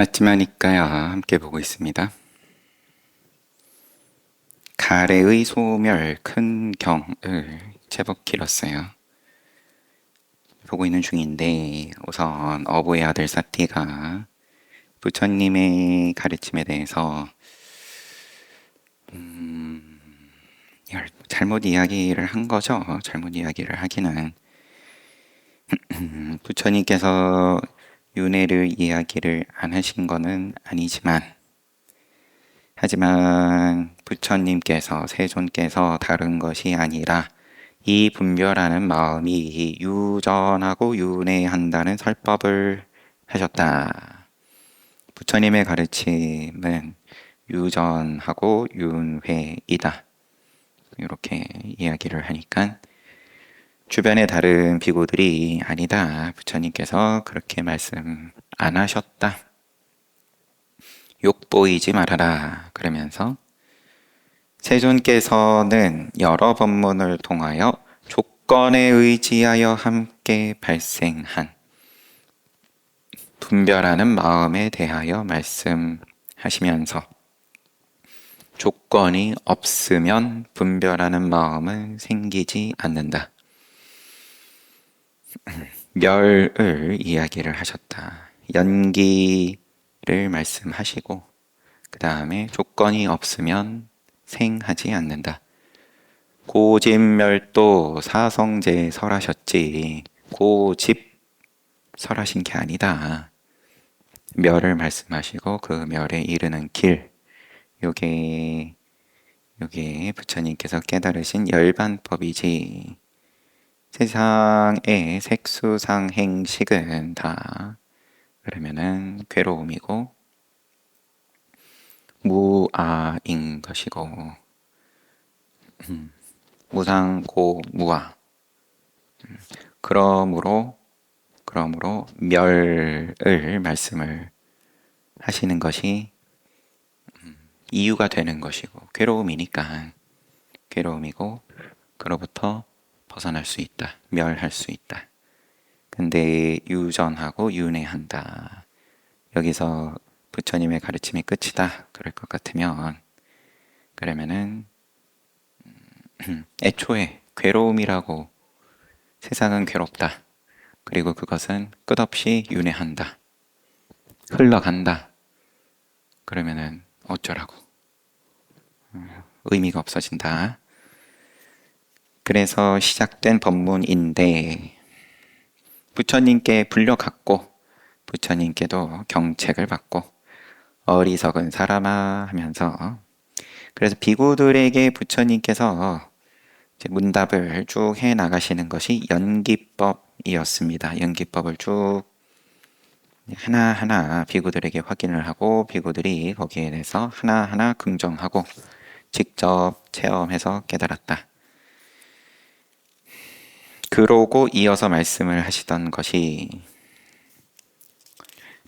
맞지마니까요. 함께 보고 있습니다. 가래의 소멸 큰 경을 제법 길었어요. 보고 있는 중인데 우선 어부의 아들 사티가 부처님의 가르침에 대해서 잘못 이야기를 한 거죠. 잘못 이야기를 하기는 부처님께서 윤회를 이야기를 안 하신 거는 아니지만 하지만 부처님께서 세존께서 다른 것이 아니라 이 분별하는 마음이 유전하고 윤회한다는 설법을 하셨다. 부처님의 가르침은 유전하고 윤회이다. 이렇게 이야기를 하니까 주변의 다른 비구들이 아니다. 부처님께서 그렇게 말씀 안 하셨다. 욕 보이지 말아라. 그러면서 세존께서는 여러 법문을 통하여 조건에 의지하여 함께 발생한 분별하는 마음에 대하여 말씀하시면서 조건이 없으면 분별하는 마음은 생기지 않는다. 멸을 이야기를 하셨다. 연기를 말씀하시고 그 다음에 조건이 없으면 생하지 않는다. 고집멸도 사성제 설하셨지 고집 설하신 게 아니다. 멸을 말씀하시고 그 멸에 이르는 길 요게 부처님께서 깨달으신 열반법이지 세상의 색수상행식은 다 그러면은 괴로움이고 무아인 것이고 무상고무아 그러므로 멸을 말씀을 하시는 것이 이유가 되는 것이고 괴로움이니까 괴로움이고 그로부터 벗어날 수 있다. 멸할 수 있다. 근데 유전하고 윤회한다. 여기서 부처님의 가르침이 끝이다. 그럴 것 같으면 그러면은 애초에 괴로움이라고 세상은 괴롭다. 그리고 그것은 끝없이 윤회한다. 흘러간다. 그러면은 어쩌라고. 의미가 없어진다. 그래서 시작된 법문인데 부처님께 불려갔고 부처님께도 경책을 받고 어리석은 사람아 하면서 그래서 비구들에게 부처님께서 문답을 쭉 해 나가시는 것이 연기법이었습니다. 연기법을 쭉 하나하나 비구들에게 확인을 하고 비구들이 거기에 대해서 하나하나 긍정하고 직접 체험해서 깨달았다. 그러고 이어서 말씀을 하시던 것이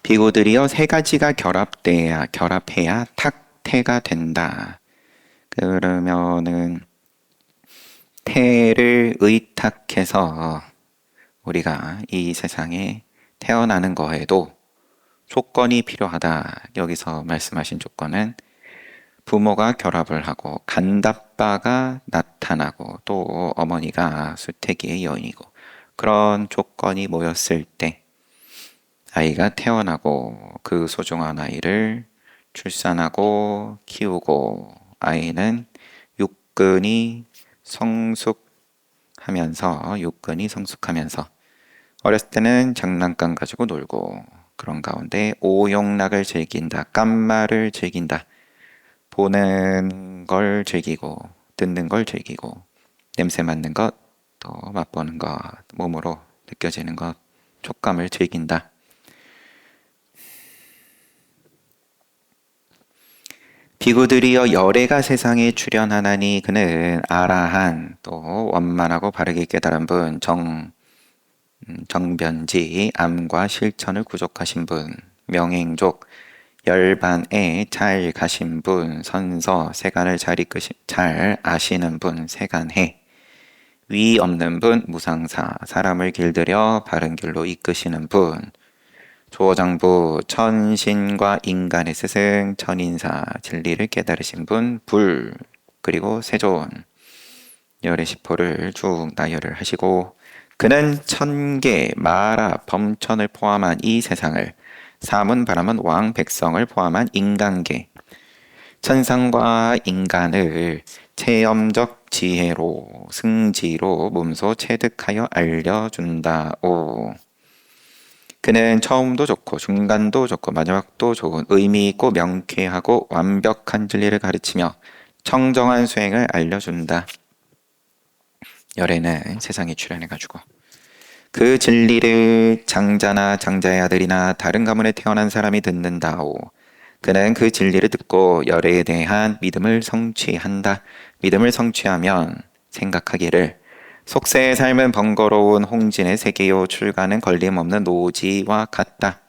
비구들이여 세 가지가 결합해야 탁태가 된다. 그러면은 태를 의탁해서 우리가 이 세상에 태어나는 거에도 조건이 필요하다. 여기서 말씀하신 조건은 부모가 결합을 하고 간다빠가 나타나고 또 어머니가 수태기의 여인이고 그런 조건이 모였을 때 아이가 태어나고 그 소중한 아이를 출산하고 키우고 아이는 육근이 성숙하면서 어렸을 때는 장난감 가지고 놀고 그런 가운데 오용락을 즐긴다. 깜마를 즐긴다. 보는 걸 즐기고 듣는 걸 즐기고 냄새 맡는 것 또 맛보는 것 몸으로 느껴지는 것 촉감을 즐긴다. 비구들이여 열애가 세상에 출현하나니 그는 아라한 또 원만하고 바르게 깨달은 분 정변지 암과 실천을 구족하신 분 명행족 열반에 잘 가신 분 선서 세간을 잘 아시는 분 세간해 위 없는 분 무상사 사람을 길들여 바른 길로 이끄시는 분 조정부 천신과 인간의 스승 천인사 진리를 깨달으신 분 불 그리고 세존 열의 시포를 쭉 나열을 하시고 그는 천계 마라 범천을 포함한 이 세상을 사문 바람은 왕 백성을 포함한 인간계 천상과 인간을 체험적 지혜로 승지로 몸소 체득하여 알려준다오. 그는 처음도 좋고 중간도 좋고 마지막도 좋은 의미 있고 명쾌하고 완벽한 진리를 가르치며 청정한 수행을 알려준다. 열애는 세상에 출현해가지고 그 진리를 장자나 장자의 아들이나 다른 가문에 태어난 사람이 듣는다오. 그는 그 진리를 듣고 열애에 대한 믿음을 성취한다. 믿음을 성취하면 생각하기를 속세의 삶은 번거로운 홍진의 세계요 출가는 걸림없는 노지와 같다.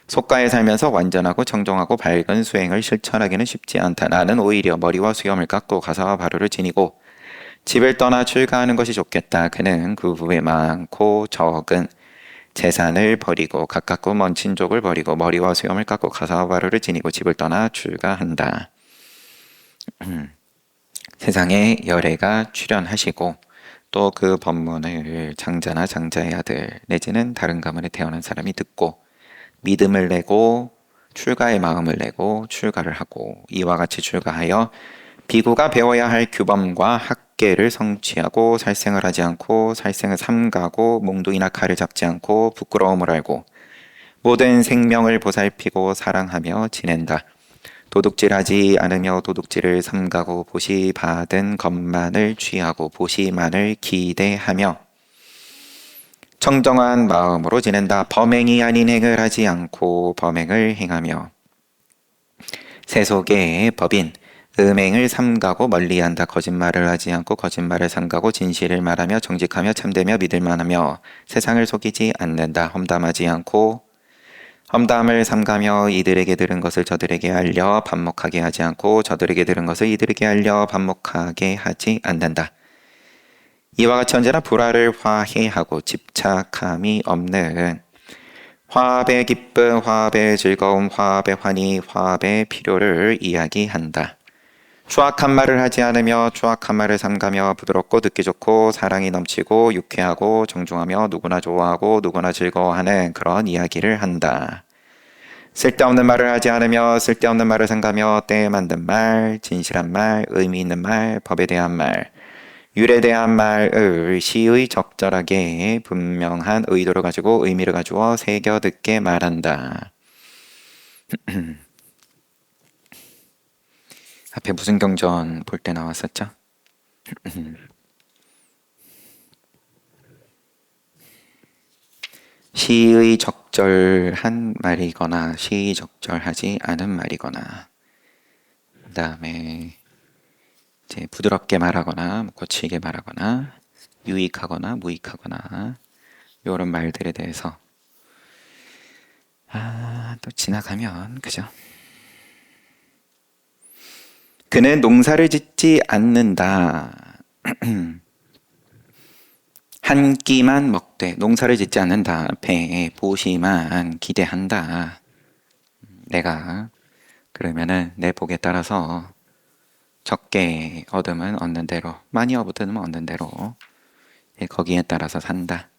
속가에 살면서 완전하고 정정하고 밝은 수행을 실천하기는 쉽지 않다. 나는 오히려 머리와 수염을 깎고 가사와 바루를 지니고 집을 떠나 출가하는 것이 좋겠다. 그는 그 후에 많고 적은 재산을 버리고 가깝고 먼 친족을 버리고 머리와 수염을 깎고 가사와 바루를 지니고 집을 떠나 출가한다. 세상에 열애가 출현하시고 또 그 법문을 장자나 장자의 아들 내지는 다른 가문에 태어난 사람이 듣고 믿음을 내고 출가의 마음을 내고 출가를 하고 이와 같이 출가하여 비구가 배워야 할 규범과 학계를 성취하고 살생을 하지 않고 살생을 삼가고 몽둥이나 칼을 잡지 않고 부끄러움을 알고 모든 생명을 보살피고 사랑하며 지낸다. 도둑질하지 않으며 도둑질을 삼가고 보시 받은 것만을 취하고 보시만을 기대하며 청정한 마음으로 지낸다. 범행이 아닌 행을 하지 않고 범행을 행하며 세속의 법인 음행을 삼가고 멀리한다. 거짓말을 하지 않고 거짓말을 삼가고 진실을 말하며 정직하며 참되며 믿을만하며 세상을 속이지 않는다. 험담하지 않고 험담을 삼가며 이들에게 들은 것을 저들에게 알려 반목하게 하지 않고 저들에게 들은 것을 이들에게 알려 반목하게 하지 않는다. 이와 같이 언제나 불화를 화해하고 집착함이 없는 화합의 기쁨, 화합의 즐거움, 화합의 환희, 화합의 필요를 이야기한다. 추악한 말을 하지 않으며 추악한 말을 삼가며 부드럽고 듣기 좋고 사랑이 넘치고 유쾌하고 정중하며 누구나 좋아하고 누구나 즐거워하는 그런 이야기를 한다. 쓸데없는 말을 하지 않으며 쓸데없는 말을 삼가며 때에 맞는 말, 진실한 말, 의미 있는 말, 법에 대한 말, 율에 대한 말을 시의 적절하게 분명한 의도를 가지고 의미를 가지고 새겨 듣게 말한다. 앞에 무슨 경전 볼 때 나왔었죠? 시의 적절한 말이거나 시의 적절하지 않은 말이거나 그 다음에 이제 부드럽게 말하거나 거칠게 말하거나 유익하거나 무익하거나 이런 말들에 대해서 또 지나가면 그죠? 그는 농사를 짓지 않는다. 한 끼만 먹되 농사를 짓지 않는다. 배에 보시만 기대한다. 내가 그러면은 내 복에 따라서 적게 얻으면 얻는 대로 많이 얻으면 얻는 대로 거기에 따라서 산다.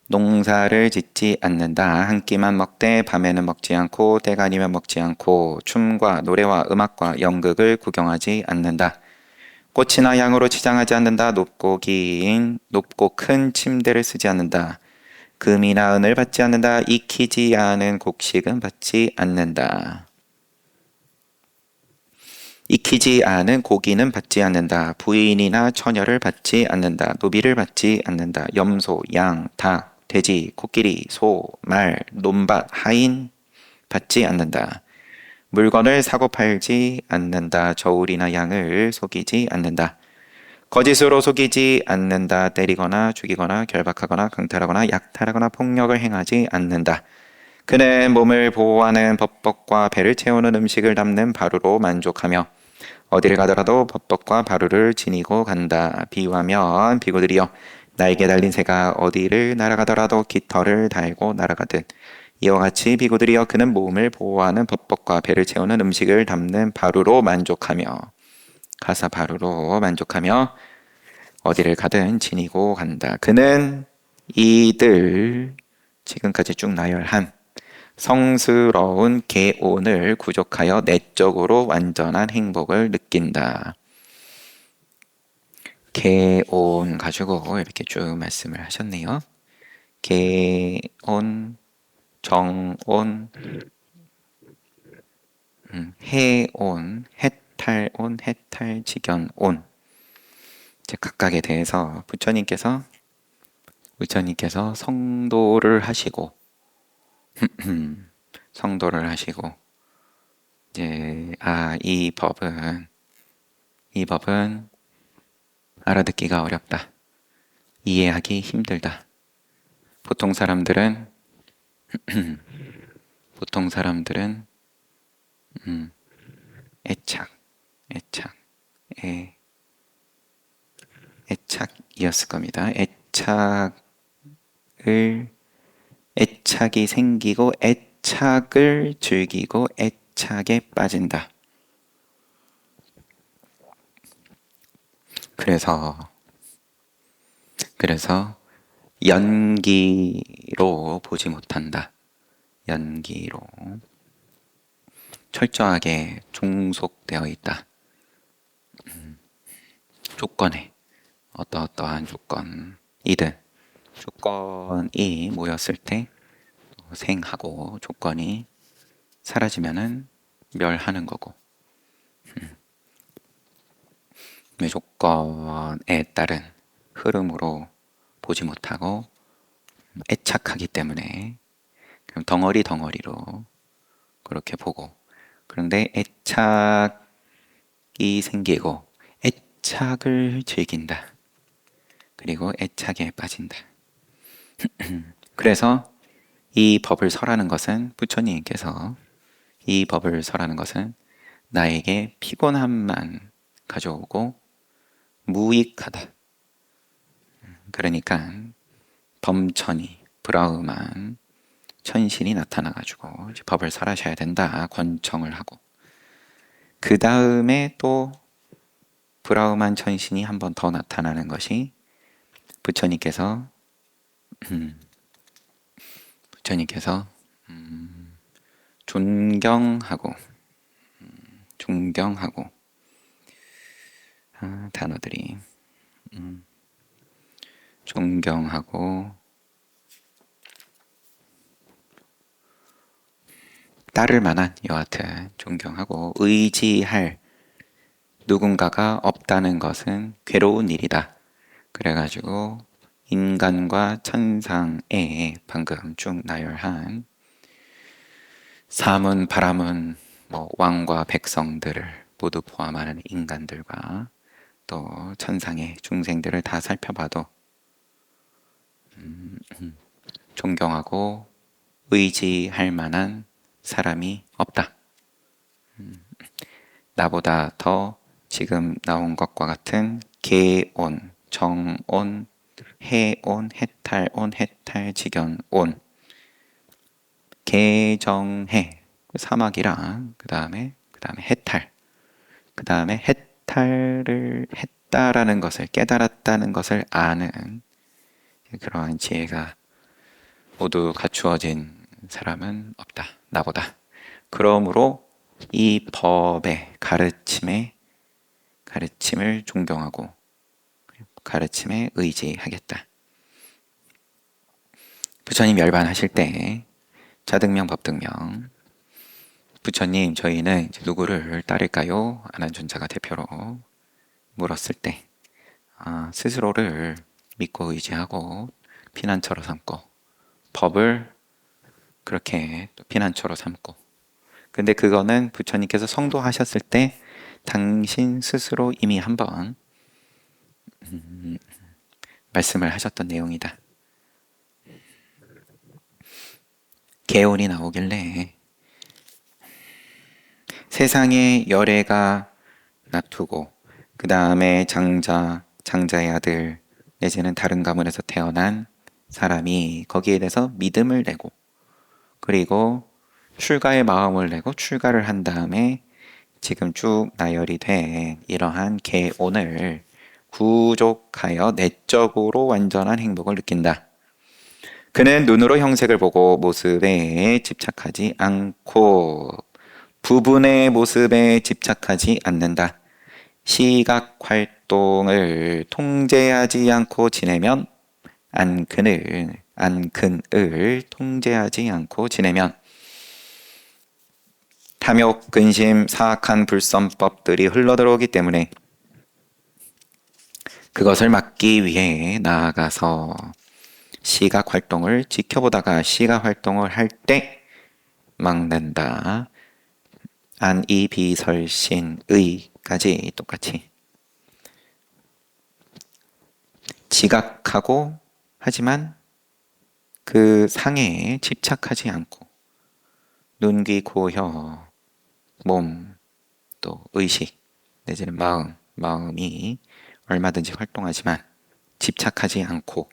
농사를 짓지 않는다. 한 끼만 먹되 밤에는 먹지 않고 때가 아니면 먹지 않고 춤과 노래와 음악과 연극을 구경하지 않는다. 꽃이나 향으로 치장하지 않는다. 높고 큰 침대를 쓰지 않는다. 금이나 은을 받지 않는다. 익히지 않은 곡식은 받지 않는다. 익히지 않은 고기는 받지 않는다. 부인이나 처녀를 받지 않는다. 노비를 받지 않는다. 염소, 양, 닭, 돼지, 코끼리, 소, 말, 논밭, 하인 받지 않는다. 물건을 사고 팔지 않는다. 저울이나 양을 속이지 않는다. 거짓으로 속이지 않는다. 때리거나 죽이거나 결박하거나 강탈하거나 약탈하거나 폭력을 행하지 않는다. 그는 몸을 보호하는 법법과 배를 채우는 음식을 담는 바루로 만족하며 어디를 가더라도 법법과 바루를 지니고 간다. 비유하면 비구들이여 나에게 달린 새가 어디를 날아가더라도 깃털을 달고 날아가듯 이와 같이 비구들이여 그는 몸을 보호하는 법법과 배를 채우는 음식을 담는 바루로 만족하며 가사 바루로 만족하며 어디를 가든 지니고 간다. 그는 이들 지금까지 쭉 나열한 성스러운 개온을 구족하여 내적으로 완전한 행복을 느낀다. 개온 가지고 이렇게 쭉 말씀을 하셨네요. 개온, 정온, 해온, 해탈온, 해탈지견온 이제 각각에 대해서 부처님께서 성도를 하시고 성도를 하시고 이제 이 법은 알아듣기가 어렵다. 이해하기 힘들다. 보통 사람들은 애착이었을 겁니다. 애착이 생기고 애착을 즐기고 애착에 빠진다. 그래서 연기로 보지 못한다. 연기로 철저하게 종속되어 있다. 조건에 어떠한 조건이든 조건이 모였을 때 생하고 조건이 사라지면은 멸하는 거고 조건에 따른 흐름으로 보지 못하고 애착하기 때문에 그럼 덩어리로 그렇게 보고 그런데 애착이 생기고 애착을 즐긴다. 그리고 애착에 빠진다. 그래서 이 법을 설하는 것은 부처님께서 이 법을 설하는 것은 나에게 피곤함만 가져오고 무익하다. 그러니까 범천이 브라흐만 천신이 나타나가지고 이제 법을 설하셔야 된다 권청을 하고 그 다음에 또 브라흐만 천신이 한 번 더 나타나는 것이 부처님께서 존경하고 단어들이 존경하고 따를 만한 여하튼 존경하고 의지할 누군가가 없다는 것은 괴로운 일이다. 그래가지고 인간과 천상에 방금 쭉 나열한 사문, 바라문, 왕과 백성들을 모두 포함하는 인간들과 또 천상의 중생들을 다 살펴봐도 존경하고 의지할 만한 사람이 없다. 나보다 더 지금 나온 것과 같은 개온, 정온, 해온, 해탈온, 해탈지견온 개정해 사막이랑 그 다음에 해탈 그 다음에 해탈을 했다라는 것을 깨달았다는 것을 아는 그러한 지혜가 모두 갖추어진 사람은 없다. 나보다. 그러므로 이 법의 가르침을 존경하고 가르침에 의지하겠다. 부처님 열반하실 때 자등명 법등명 부처님 저희는 누구를 따를까요? 아난존자가 대표로 물었을 때 스스로를 믿고 의지하고 피난처로 삼고 법을 그렇게 또 피난처로 삼고 근데 그거는 부처님께서 성도하셨을 때 당신 스스로 이미 한번 말씀을 하셨던 내용이다. 개운이 나오길래 세상에 열애가 납두고 그 다음에 장자의 아들 내지는 다른 가문에서 태어난 사람이 거기에 대해서 믿음을 내고 그리고 출가의 마음을 내고 출가를 한 다음에 지금 쭉 나열이 된 이러한 개온을 구족하여 내적으로 완전한 행복을 느낀다. 그는 눈으로 형색을 보고 모습에 집착하지 않고 부분의 모습에 집착하지 않는다. 시각 활동을 통제하지 않고 지내면 안근을 통제하지 않고 지내면 탐욕, 근심, 사악한 불선법들이 흘러들어오기 때문에 그것을 막기 위해 나아가서 시각 활동을 지켜보다가 시각 활동을 할 때 막는다. 안이비설신의까지 똑같이 지각하고 하지만 그 상에 집착하지 않고 눈, 귀, 코, 혀, 몸, 또 의식 내지는 마음이 얼마든지 활동하지만 집착하지 않고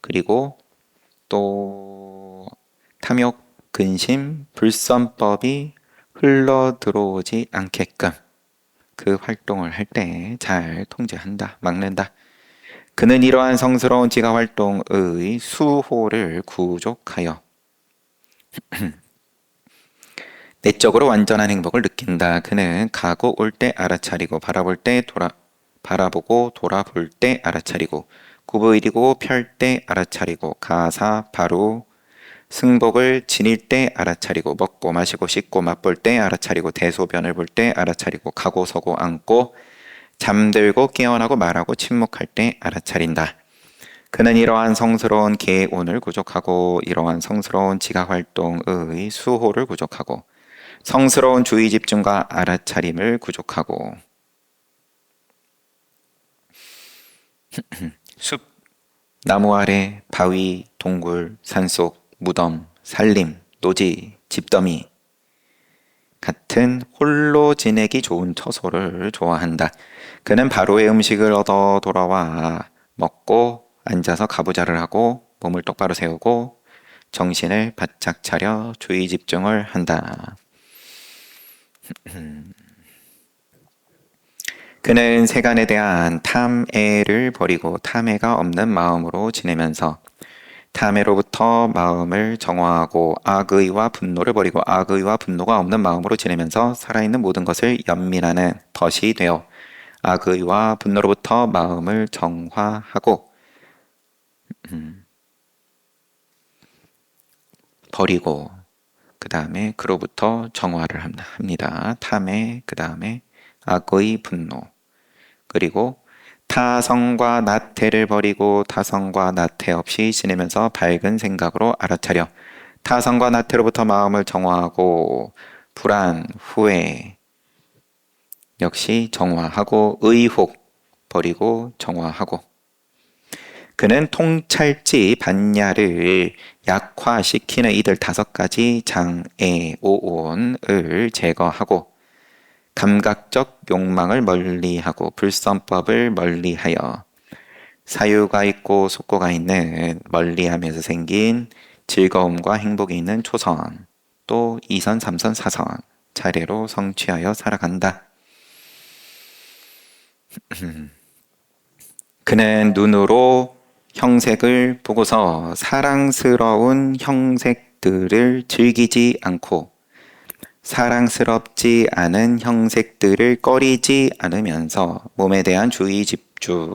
그리고 또 탐욕, 근심, 불선법이 흘러 들어오지 않게끔 그 활동을 할 때 잘 통제한다, 막는다. 그는 이러한 성스러운 지각 활동의 수호를 구족하여 내적으로 완전한 행복을 느낀다. 그는 가고 올 때 알아차리고 바라보고 돌아볼 때 알아차리고 구부이리고 펼 때 알아차리고 가사 바로 승복을 지닐 때 알아차리고 먹고 마시고 씻고 맛볼 때 알아차리고 대소변을 볼 때 알아차리고 가고 서고 앉고 잠들고 깨어나고 말하고 침묵할 때 알아차린다. 그는 이러한 성스러운 개온을 구족하고 이러한 성스러운 지각활동의 수호를 구족하고 성스러운 주의 집중과 알아차림을 구족하고 숲, 나무 아래, 바위, 동굴, 산속, 무덤, 산림, 노지, 집더미 같은 홀로 지내기 좋은 처소를 좋아한다. 그는 바로의 음식을 얻어 돌아와 먹고 앉아서 가부좌를 하고 몸을 똑바로 세우고 정신을 바짝 차려 주의 집중을 한다. 그는 세간에 대한 탐애를 버리고 탐애가 없는 마음으로 지내면서 탐애로부터 마음을 정화하고 악의와 분노를 버리고 악의와 분노가 없는 마음으로 지내면서 살아있는 모든 것을 연민하는 덫이 되어 악의와 분노로부터 마음을 정화하고 버리고 그 다음에 그로부터 정화를 합니다. 탐애, 그 다음에 악의, 분노 그리고 타성과 나태를 버리고 타성과 나태 없이 지내면서 밝은 생각으로 알아차려 타성과 나태로부터 마음을 정화하고 불안, 후회 역시 정화하고 의혹 버리고 정화하고 그는 통찰지 반야를 약화시키는 이들 5가지 장애, 오온을 제거하고 감각적 욕망을 멀리하고 불선법을 멀리하여 사유가 있고 속고가 있는 멀리하면서 생긴 즐거움과 행복이 있는 초선 또 2선, 3선, 4선 차례로 성취하여 살아간다. 그는 눈으로 형색을 보고서 사랑스러운 형색들을 즐기지 않고 사랑스럽지 않은 형색들을 꺼리지 않으면서 몸에 대한 주의 집중,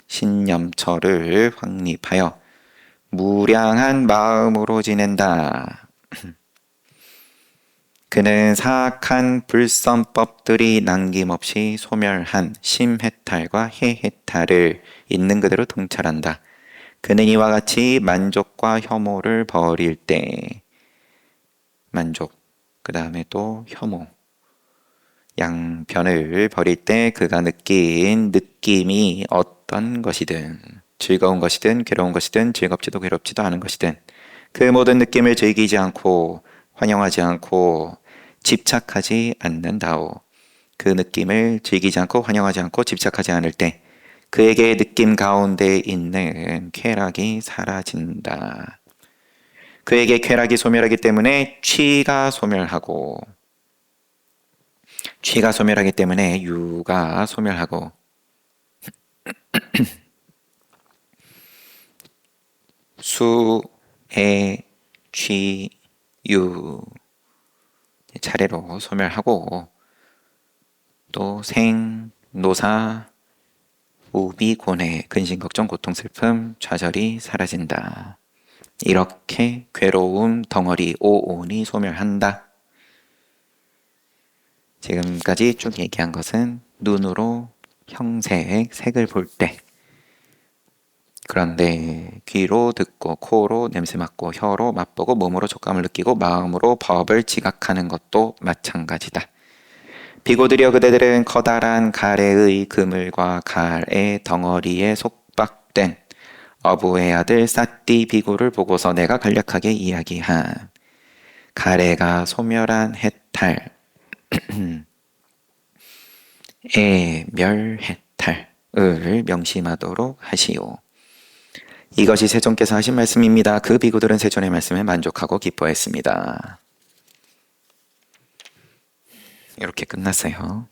신념처를 확립하여 무량한 마음으로 지낸다. 그는 사악한 불선법들이 남김없이 소멸한 심해탈과 해해탈을 있는 그대로 통찰한다. 그는 이와 같이 만족과 혐오를 버릴 때 만족, 그 다음에 또 혐오, 양변을 버릴 때 그가 느낀 느낌이 어떤 것이든 즐거운 것이든 괴로운 것이든 즐겁지도 괴롭지도 않은 것이든 그 모든 느낌을 즐기지 않고 환영하지 않고 집착하지 않는다오. 그 느낌을 즐기지 않고 환영하지 않고 집착하지 않을 때 그에게 느낌 가운데 있는 쾌락이 사라진다. 그에게 쾌락이 소멸하기 때문에 취가 소멸하고, 취가 소멸하기 때문에 유가 소멸하고, 수, 에, 취, 유 차례로 소멸하고, 또 생, 노사, 우비, 고뇌, 근심, 걱정, 고통, 슬픔, 좌절이 사라진다. 이렇게 괴로움, 덩어리, 오온이 소멸한다. 지금까지 쭉 얘기한 것은 눈으로 형색, 색을 볼 때, 그런데 귀로 듣고 코로 냄새 맡고 혀로 맛보고 몸으로 촉감을 느끼고 마음으로 법을 지각하는 것도 마찬가지다. 비고들이여 그대들은 커다란 가래의 그물과 갈의 덩어리에 속박된 어부의 아들 사띠 비고를 보고서 내가 간략하게 이야기한 가래가 소멸한 해탈 멸해탈을 명심하도록 하시오. 이것이 세존께서 하신 말씀입니다. 그 비구들은 세존의 말씀에 만족하고 기뻐했습니다. 이렇게 끝났어요.